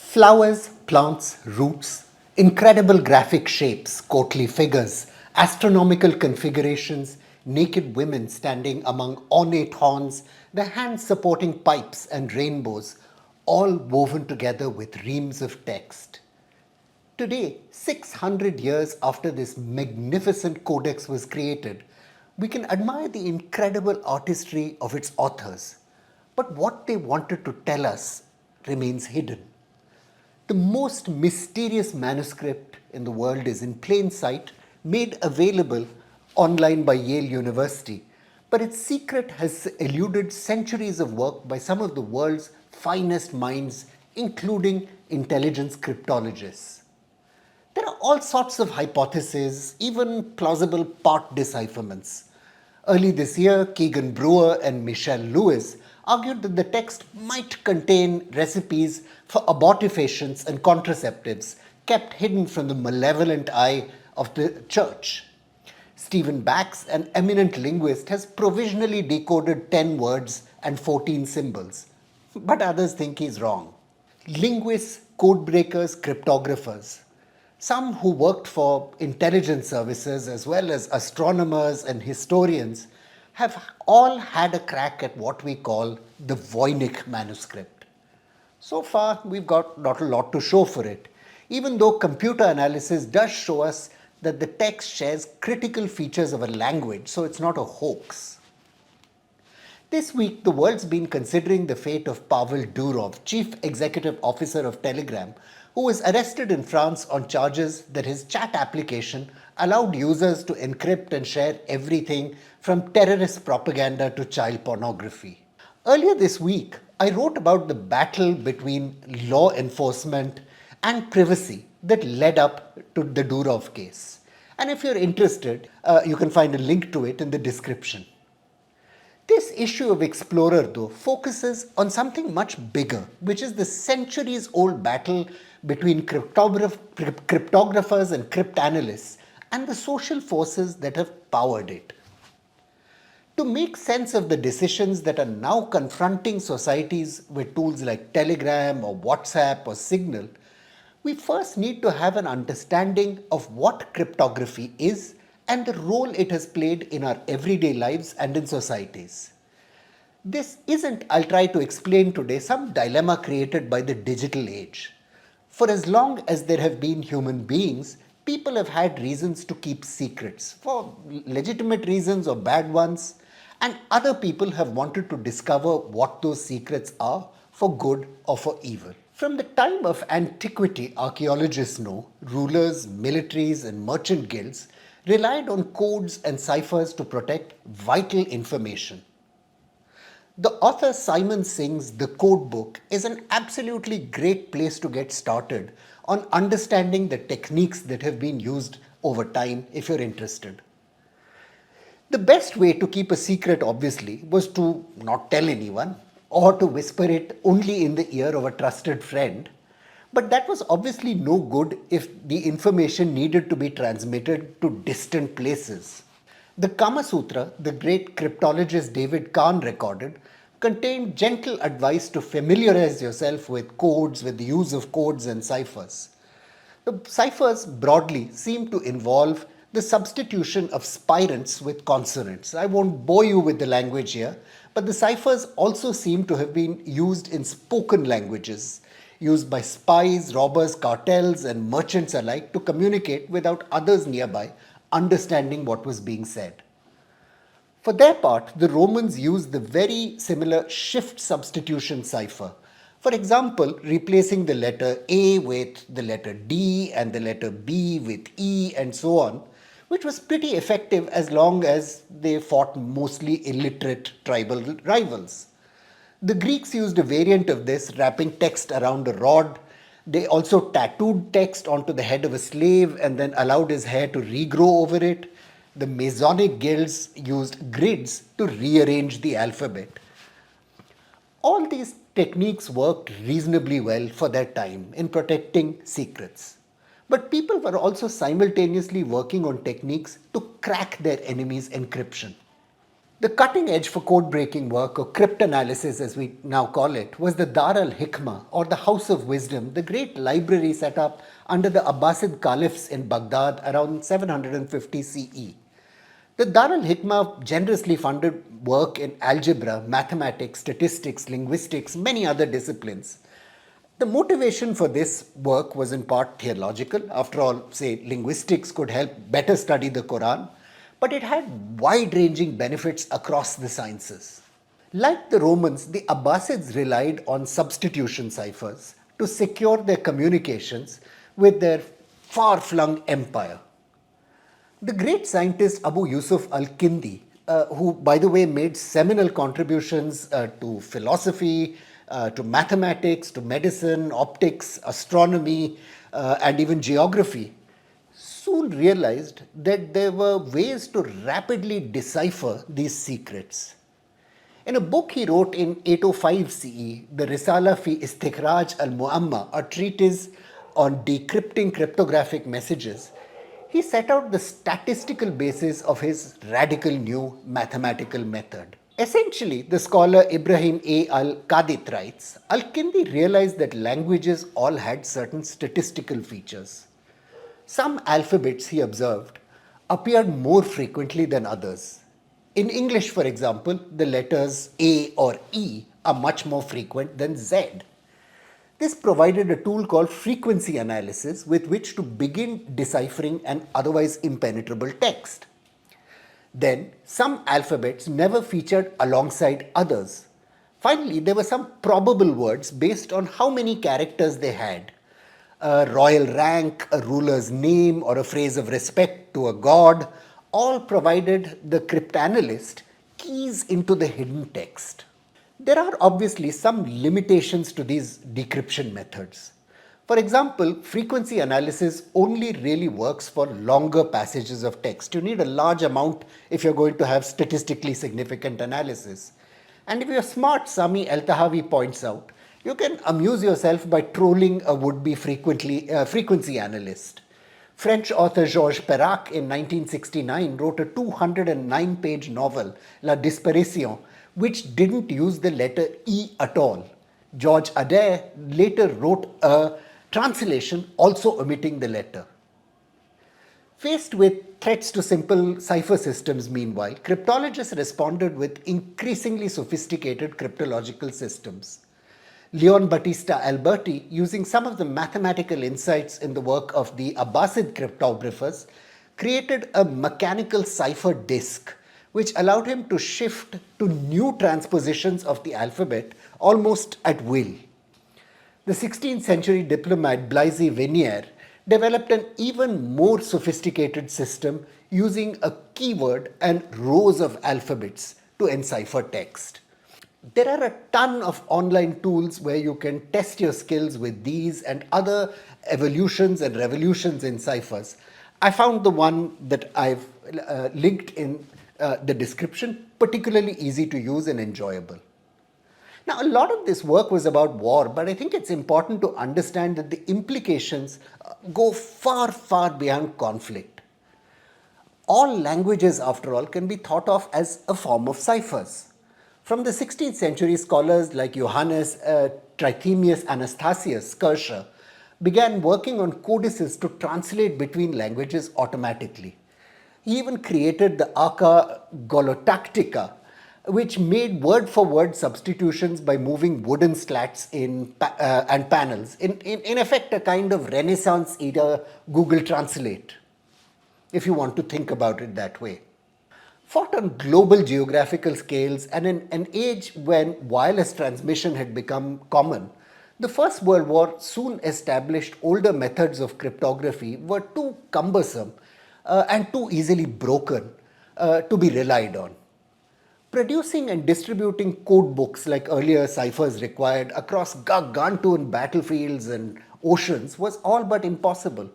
Flowers, plants, roots, incredible graphic shapes, courtly figures, astronomical configurations, naked women standing among ornate horns, their hands supporting pipes and rainbows, all woven together with reams of text. Today, 600 years after this magnificent codex was created, we can admire the incredible artistry of its authors. But what they wanted to tell us remains hidden. The most mysterious manuscript in the world is in plain sight, made available online by Yale University. But its secret has eluded centuries of work by some of the world's finest minds, including intelligence cryptologists. There are all sorts of hypotheses, even plausible part decipherments. Early this year, Keegan Brewer and Michelle Lewis argued that the text might contain recipes for abortifacients and contraceptives kept hidden from the malevolent eye of the church. Stephen Bax, an eminent linguist, has provisionally decoded 10 words and 14 symbols. But others think he's wrong. Linguists, codebreakers, cryptographers, some who worked for intelligence services as well as astronomers and historians have all had a crack at what we call the Voynich manuscript. So far, we've got not a lot to show for it, even though computer analysis does show us that the text shares critical features of a language, so it's not a hoax. This week, the world's been considering the fate of Pavel Durov, Chief Executive Officer of Telegram, who was arrested in France on charges that his chat application allowed users to encrypt and share everything from terrorist propaganda to child pornography. Earlier this week, I wrote about the battle between law enforcement and privacy that led up to the Durov case. And if you're interested, you can find a link to it in the description. This issue of Explorer, though, focuses on something much bigger, which is the centuries-old battle between cryptographers and cryptanalysts and the social forces that have powered it. To make sense of the decisions that are now confronting societies with tools like Telegram or WhatsApp or Signal, we first need to have an understanding of what cryptography is and the role it has played in our everyday lives and in societies. This isn't, I'll try to explain today, some dilemma created by the digital age. For as long as there have been human beings, people have had reasons to keep secrets, for legitimate reasons or bad ones, and other people have wanted to discover what those secrets are, for good or for evil. From the time of antiquity, archaeologists know, rulers, militaries, and merchant guilds relied on codes and ciphers to protect vital information. The author Simon Singh's The Code Book is an absolutely great place to get started on understanding the techniques that have been used over time if you're interested. The best way to keep a secret, obviously, was to not tell anyone or to whisper it only in the ear of a trusted friend. But that was obviously no good if the information needed to be transmitted to distant places. The Kama Sutra, the great cryptologist David Kahn recorded, contained gentle advice to familiarize yourself with codes, with the use of codes and ciphers. The ciphers broadly seem to involve the substitution of spirants with consonants. I won't bore you with the language here, but the ciphers also seem to have been used in spoken languages, used by spies, robbers, cartels, and merchants alike to communicate without others nearby understanding what was being said. For their part, the Romans used the very similar shift substitution cipher. For example, replacing the letter A with the letter D and the letter B with E and so on, which was pretty effective as long as they fought mostly illiterate tribal rivals. The Greeks used a variant of this, wrapping text around a rod. They also tattooed text onto the head of a slave and then allowed his hair to regrow over it. The Masonic guilds used grids to rearrange the alphabet. All these techniques worked reasonably well for their time in protecting secrets. But people were also simultaneously working on techniques to crack their enemies' encryption. The cutting edge for code breaking work, or cryptanalysis as we now call it, was the Dar al Hikmah, or the House of Wisdom, the great library set up under the Abbasid caliphs in Baghdad around 750 CE. The Dar al Hikmah generously funded work in algebra, mathematics, statistics, linguistics, many other disciplines. The motivation for this work was in part theological. After all, say, linguistics could help better study the Quran, but it had wide ranging benefits across the sciences. Like the Romans, the Abbasids relied on substitution ciphers to secure their communications with their far flung empire. The great scientist Abu Yusuf al Kindi, who, by the way, made seminal contributions to philosophy, to mathematics, to medicine, optics, astronomy, and even geography, soon realized that there were ways to rapidly decipher these secrets. In a book he wrote in 805 CE, the Risala fi Istikhraj al-Mu'amma, a treatise on decrypting cryptographic messages, he set out the statistical basis of his radical new mathematical method. Essentially, the scholar Ibrahim A. al-Qadit writes, Al-Kindi realized that languages all had certain statistical features. Some alphabets, he observed, appeared more frequently than others. In English, for example, the letters A or E are much more frequent than Z. This provided a tool called frequency analysis with which to begin deciphering an otherwise impenetrable text. Then, some alphabets never featured alongside others. Finally, there were some probable words based on how many characters they had. A royal rank, a ruler's name, or a phrase of respect to a god, all provided the cryptanalyst keys into the hidden text. There are obviously some limitations to these decryption methods. For example, frequency analysis only really works for longer passages of text. You need a large amount if you're going to have statistically significant analysis. And if you're smart, Sami El-Tahawi points out, you can amuse yourself by trolling a would-be frequency analyst. French author Georges Perrac in 1969 wrote a 209-page novel, La Disparition, which didn't use the letter E at all. George Adair later wrote a translation also omitting the letter. Faced with threats to simple cipher systems, meanwhile, cryptologists responded with increasingly sophisticated cryptological systems. Leon Battista Alberti, using some of the mathematical insights in the work of the Abbasid cryptographers, created a mechanical cipher disk which allowed him to shift to new transpositions of the alphabet almost at will. The 16th century diplomat Blaise Venier developed an even more sophisticated system using a keyword and rows of alphabets to encipher text. There are a ton of online tools where you can test your skills with these and other evolutions and revolutions in ciphers. I found the one that I've linked in the description particularly easy to use and enjoyable. Now, a lot of this work was about war, but I think it's important to understand that the implications go far, far beyond conflict. All languages, after all, can be thought of as a form of ciphers. From the 16th century, scholars like Johannes Trithemius Anastasius Kircher began working on codices to translate between languages automatically. He even created the Arca Golotactica, which made word-for-word substitutions by moving wooden slats and panels. In effect, a kind of Renaissance-era Google Translate, if you want to think about it that way. Fought on global geographical scales and in an age when wireless transmission had become common, the First World War soon established older methods of cryptography were too cumbersome and too easily broken to be relied on. Producing and distributing code books like earlier ciphers required across gargantuan battlefields and oceans was all but impossible.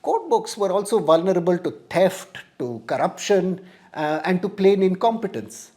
Code books were also vulnerable to theft, to corruption, and to plain incompetence.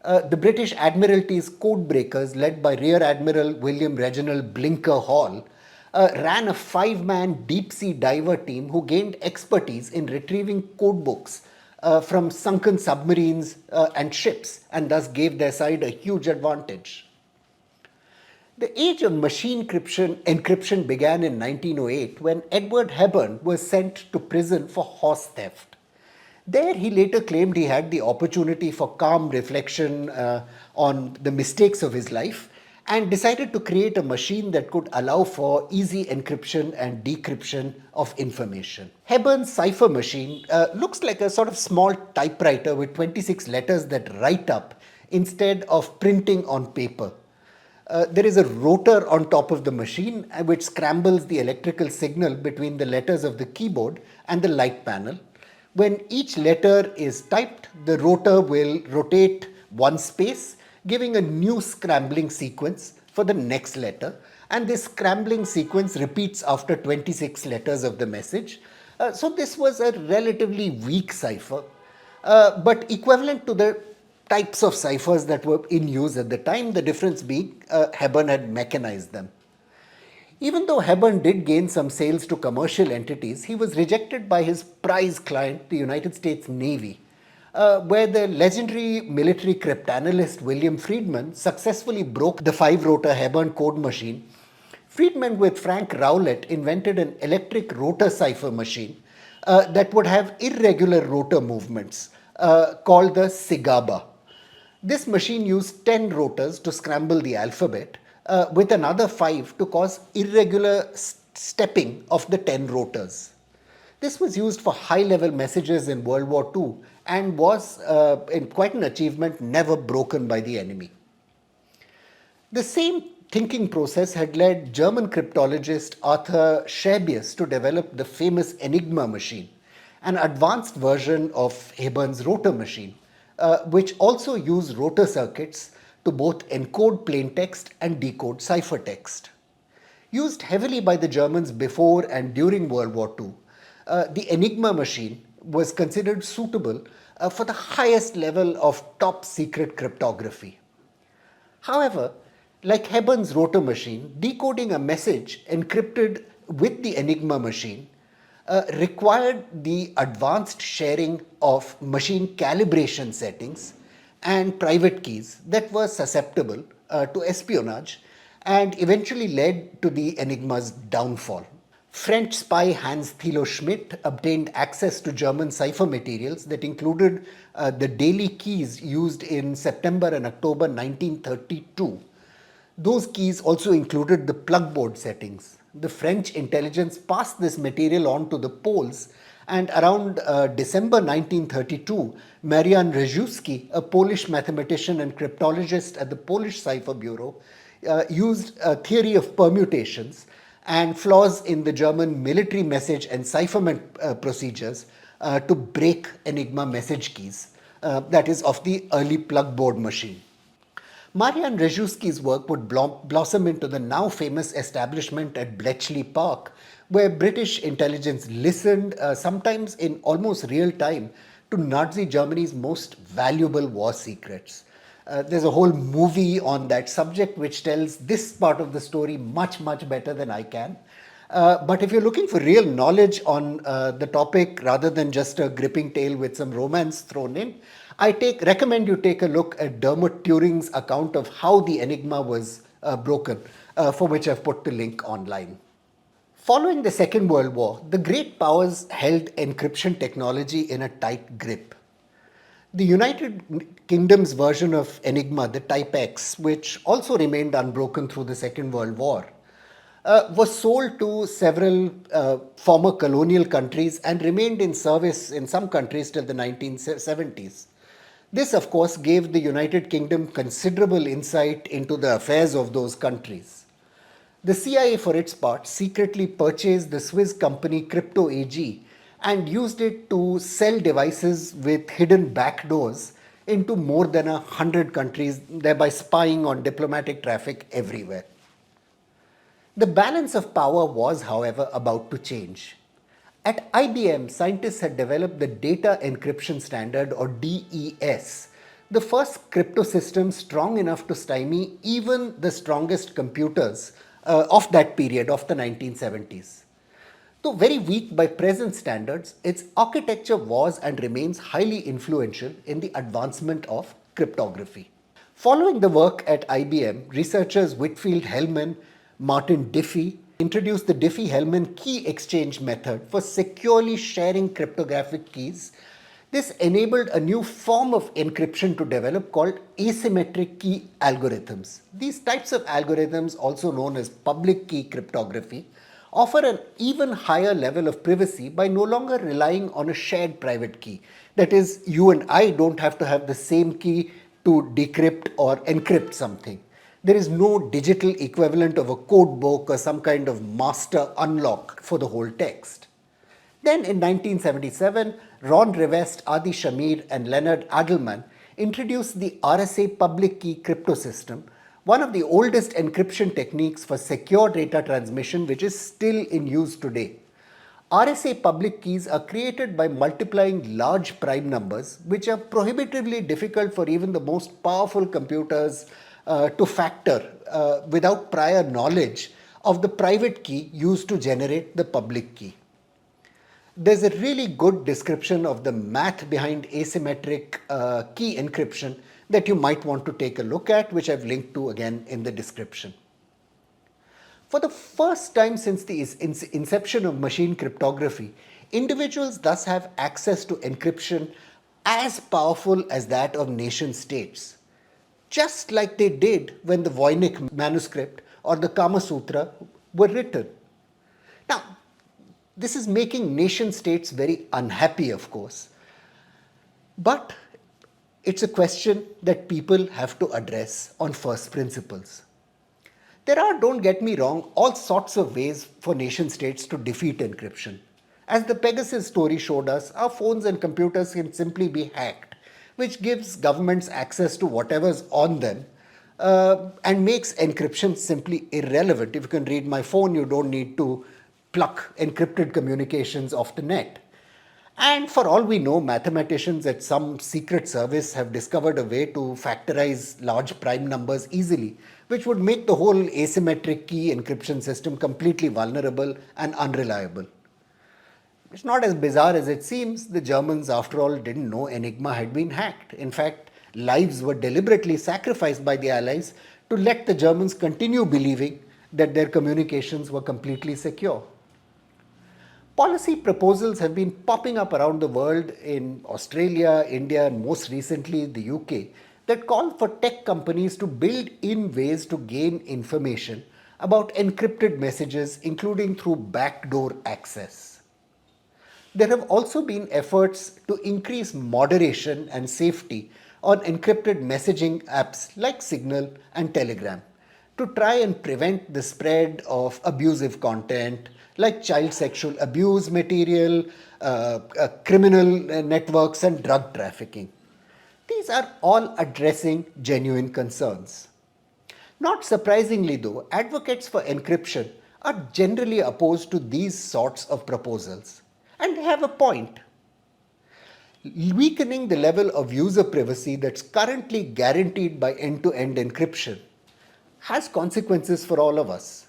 The British Admiralty's code breakers, led by Rear Admiral William Reginald Blinker Hall, ran a 5-man deep-sea diver team who gained expertise in retrieving code books from sunken submarines and ships, and thus gave their side a huge advantage. The age of machine encryption began in 1908 when Edward Hepburn was sent to prison for horse theft. There, he later claimed he had the opportunity for calm reflection on the mistakes of his life and decided to create a machine that could allow for easy encryption and decryption of information. Hepburn's cipher machine looks like a sort of small typewriter with 26 letters that write up instead of printing on paper. There is a rotor on top of the machine which scrambles the electrical signal between the letters of the keyboard and the light panel. When each letter is typed, the rotor will rotate one space, giving a new scrambling sequence for the next letter. And this scrambling sequence repeats after 26 letters of the message. So this was a relatively weak cipher, but equivalent to the types of ciphers that were in use at the time, the difference being Hepburn had mechanized them. Even though Hepburn did gain some sales to commercial entities, he was rejected by his prize client, the United States Navy, where the legendary military cryptanalyst William Friedman successfully broke the 5-rotor Hepburn code machine. Friedman, with Frank Rowlett, invented an electric rotor cipher machine that would have irregular rotor movements called the cigaba. This machine used 10 rotors to scramble the alphabet, with another 5 to cause irregular stepping of the 10 rotors. This was used for high-level messages in World War II and was, in quite an achievement, never broken by the enemy. The same thinking process had led German cryptologist Arthur Scherbius to develop the famous Enigma machine, an advanced version of Hepburn's rotor machine, which also used rotor circuits to both encode plain text and decode ciphertext. Used heavily by the Germans before and during World War II, the Enigma machine was considered suitable for the highest level of top secret cryptography. However, like Hepburn's rotor machine, decoding a message encrypted with the Enigma machine required the advanced sharing of machine calibration settings and private keys that were susceptible to espionage and eventually led to the Enigma's downfall. French spy Hans Thilo Schmidt obtained access to German cipher materials that included the daily keys used in September and October 1932. Those keys also included the plugboard settings. The French intelligence passed this material on to the Poles, and around December 1932, Marian Rejewski, a Polish mathematician and cryptologist at the Polish Cipher Bureau, used a theory of permutations and flaws in the German military message encipherment procedures to break Enigma message keys, that is, of the early plugboard machine. Marian Rejewski's work would blossom into the now famous establishment at Bletchley Park, where British intelligence listened, sometimes in almost real time, to Nazi Germany's most valuable war secrets. There's a whole movie on that subject which tells this part of the story much, much better than I can. But if you're looking for real knowledge on the topic rather than just a gripping tale with some romance thrown in, I recommend you take a look at Dermot Turing's account of how the Enigma was broken, for which I've put the link online. Following the Second World War, the great powers held encryption technology in a tight grip. The United Kingdom's version of Enigma, the Type X, which also remained unbroken through the Second World War, was sold to several former colonial countries and remained in service in some countries till the 1970s. This, of course, gave the United Kingdom considerable insight into the affairs of those countries. The CIA, for its part, secretly purchased the Swiss company Crypto AG and used it to sell devices with hidden backdoors into more than 100 countries, thereby spying on diplomatic traffic everywhere. The balance of power was, however, about to change. At IBM, scientists had developed the Data Encryption Standard, or DES, the first crypto system strong enough to stymie even the strongest computers of that period, of the 1970s. Though very weak by present standards, its architecture was and remains highly influential in the advancement of cryptography. Following the work at IBM, researchers Whitfield Hellman, Martin Diffie introduced the Diffie-Hellman key exchange method for securely sharing cryptographic keys. This enabled a new form of encryption to develop called asymmetric key algorithms. These types of algorithms, also known as public key cryptography, offer an even higher level of privacy by no longer relying on a shared private key. That is, you and I don't have to have the same key to decrypt or encrypt something. There is no digital equivalent of a code book or some kind of master unlock for the whole text. Then in 1977, Ron Rivest, Adi Shamir and Leonard Adelman introduced the RSA public key crypto system, one of the oldest encryption techniques for secure data transmission which is still in use today. RSA public keys are created by multiplying large prime numbers, which are prohibitively difficult for even the most powerful computers to factor without prior knowledge of the private key used to generate the public key. There's a really good description of the math behind asymmetric key encryption that you might want to take a look at, which I've linked to again in the description. For the first time since the inception of machine cryptography, individuals thus have access to encryption as powerful as that of nation states, just like they did when the Voynich manuscript or the Kama Sutra were written. Now, this is making nation states very unhappy, of course, but it's a question that people have to address on first principles. There are, don't get me wrong, all sorts of ways for nation states to defeat encryption. As the Pegasus story showed us, our phones and computers can simply be hacked, which gives governments access to whatever's on them and makes encryption simply irrelevant. If you can read my phone, you don't need to pluck encrypted communications off the net. And for all we know, mathematicians at some secret service have discovered a way to factorize large prime numbers easily, which would make the whole asymmetric key encryption system completely vulnerable and unreliable. It's not as bizarre as it seems. The Germans, after all, didn't know Enigma had been hacked. In fact, lives were deliberately sacrificed by the Allies to let the Germans continue believing that their communications were completely secure. Policy proposals have been popping up around the world in Australia, India, and most recently the UK that call for tech companies to build in ways to gain information about encrypted messages, including through backdoor access. There have also been efforts to increase moderation and safety on encrypted messaging apps like Signal and Telegram to try and prevent the spread of abusive content like child sexual abuse material, criminal networks and drug trafficking. These are all addressing genuine concerns. Not surprisingly though, advocates for encryption are generally opposed to these sorts of proposals. And they have a point. Weakening the level of user privacy that's currently guaranteed by end-to-end encryption has consequences for all of us.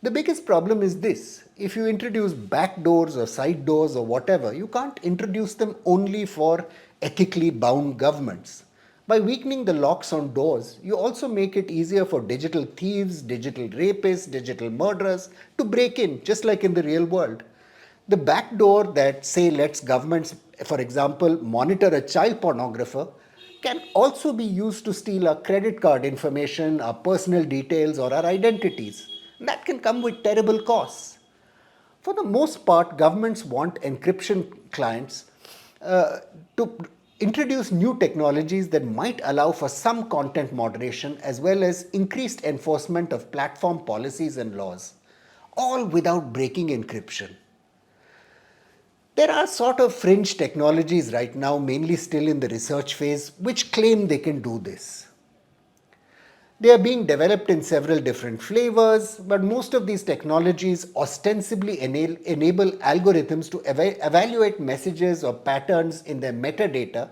The biggest problem is this: if you introduce backdoors or side doors or whatever, you can't introduce them only for ethically bound governments. By weakening the locks on doors, you also make it easier for digital thieves, digital rapists, digital murderers to break in, just like in the real world. The backdoor that, say, lets governments, for example, monitor a child pornographer can also be used to steal our credit card information, our personal details, or our identities. That can come with terrible costs. For the most part, governments want encryption clients to introduce new technologies that might allow for some content moderation as well as increased enforcement of platform policies and laws, all without breaking encryption. There are sort of fringe technologies right now, mainly still in the research phase, which claim they can do this. They are being developed in several different flavors, but most of these technologies ostensibly enable algorithms to evaluate messages or patterns in their metadata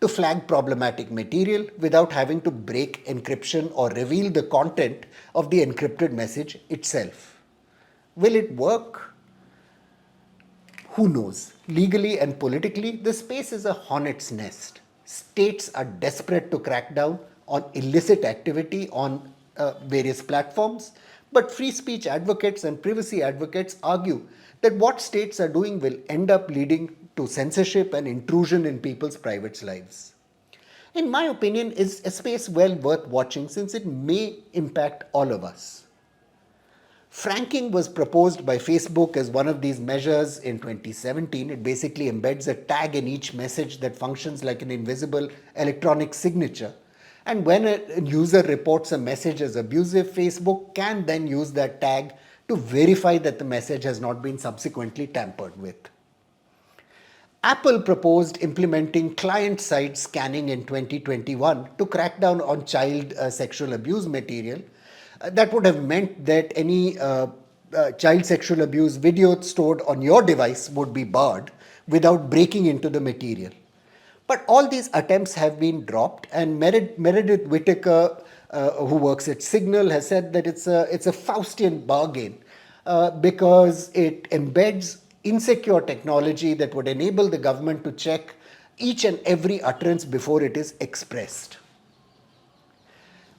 to flag problematic material without having to break encryption or reveal the content of the encrypted message itself. Will it work? Who knows? Legally and politically, the space is a hornet's nest. States are desperate to crack down on illicit activity on various platforms, but free speech advocates and privacy advocates argue that what states are doing will end up leading to censorship and intrusion in people's private lives. In my opinion, is a space well worth watching since it may impact all of us. Franking was proposed by Facebook as one of these measures in 2017. It basically embeds a tag in each message that functions like an invisible electronic signature. And when a user reports a message as abusive, Facebook can then use that tag to verify that the message has not been subsequently tampered with. Apple proposed implementing client-side scanning in 2021 to crack down on child sexual abuse material. That would have meant that any child sexual abuse video stored on your device would be barred without breaking into the material. But all these attempts have been dropped, and Meredith Whittaker, who works at Signal, has said that it's a Faustian bargain because it embeds insecure technology that would enable the government to check each and every utterance before it is expressed.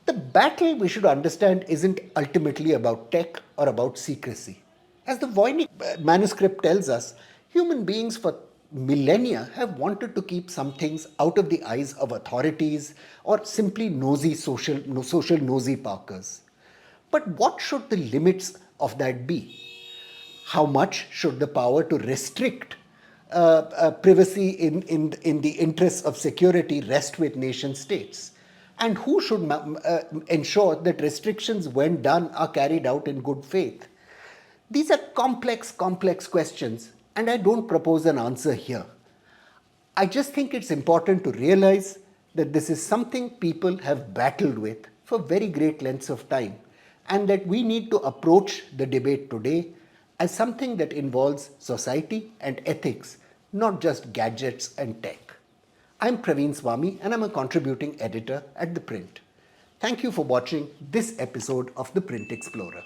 The battle, we should understand, isn't ultimately about tech or about secrecy. As the Voynich manuscript tells us, human beings for millennia have wanted to keep some things out of the eyes of authorities or simply nosy social nosy parkers. But what should the limits of that be? How much should the power to restrict privacy in the interests of security rest with nation states? And who should ensure that restrictions, when done, are carried out in good faith? These are complex questions, and I don't propose an answer here. I just think it's important to realize that this is something people have battled with for very great lengths of time, and that we need to approach the debate today as something that involves society and ethics, not just gadgets and tech. I'm Praveen Swami, and I'm a contributing editor at ThePrint. Thank you for watching this episode of The Print Explorer.